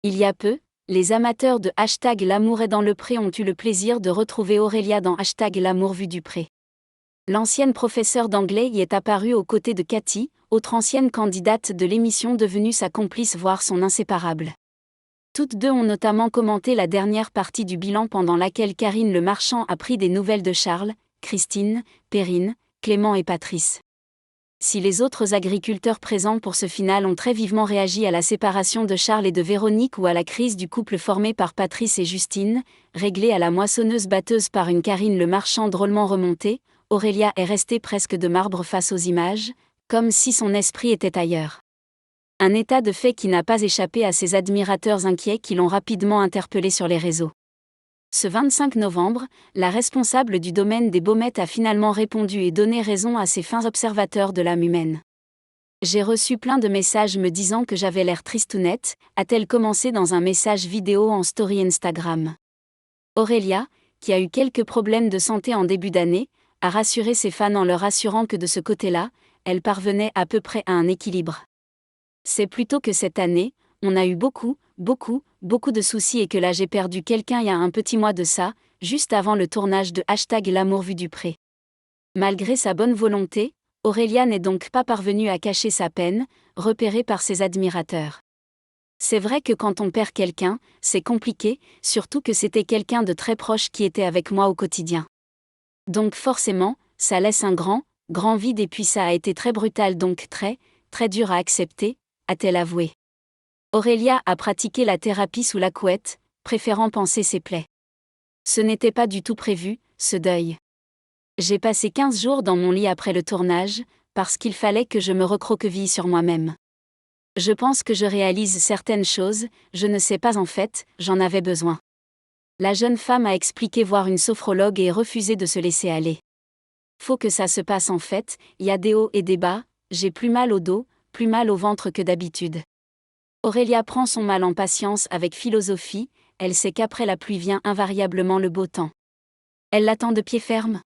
Il y a peu, les amateurs de #l'amour est dans le pré ont eu le plaisir de retrouver Aurélia dans #l'amour vu du pré. L'ancienne professeure d'anglais y est apparue aux côtés de Cathy, autre ancienne candidate de l'émission devenue sa complice voire son inséparable. Toutes deux ont notamment commenté la dernière partie du bilan pendant laquelle Karine Le Marchand a pris des nouvelles de Charles, Christine, Perrine, Clément et Patrice. Si les autres agriculteurs présents pour ce final ont très vivement réagi à la séparation de Charles et de Véronique ou à la crise du couple formé par Patrice et Justine, réglée à la moissonneuse-batteuse par une Karine Le Marchand drôlement remontée, Aurélia est restée presque de marbre face aux images, comme si son esprit était ailleurs. Un état de fait qui n'a pas échappé à ses admirateurs inquiets qui l'ont rapidement interpellée sur les réseaux. Ce 25 novembre, la responsable du domaine des Baumettes a finalement répondu et donné raison à ses fins observateurs de l'âme humaine. J'ai reçu plein de messages me disant que j'avais l'air tristounette, a-t-elle commencé dans un message vidéo en story Instagram. Aurélia, qui a eu quelques problèmes de santé en début d'année, a rassuré ses fans en leur assurant que de ce côté-là, elle parvenait à peu près à un équilibre. C'est plutôt que cette année, on a eu beaucoup de soucis et que là j'ai perdu quelqu'un il y a un petit mois de ça, juste avant le tournage de #l'amour vu du pré. Malgré sa bonne volonté, Aurélia n'est donc pas parvenue à cacher sa peine, repérée par ses admirateurs. C'est vrai que quand on perd quelqu'un, c'est compliqué, surtout que c'était quelqu'un de très proche qui était avec moi au quotidien. Donc forcément, ça laisse un grand vide et puis ça a été très brutal donc très dur à accepter, a-t-elle avoué. Aurélia a pratiqué la thérapie sous la couette, préférant panser ses plaies. Ce n'était pas du tout prévu, ce deuil. J'ai passé 15 jours dans mon lit après le tournage, parce qu'il fallait que je me recroqueville sur moi-même. Je pense que je réalise certaines choses, je ne sais pas en fait, j'en avais besoin. La jeune femme a expliqué voir une sophrologue et refusé de se laisser aller. Faut que ça se passe en fait, il y a des hauts et des bas, j'ai plus mal au dos, plus mal au ventre que d'habitude. Aurélia prend son mal en patience avec philosophie, elle sait qu'après la pluie vient invariablement le beau temps. Elle l'attend de pied ferme.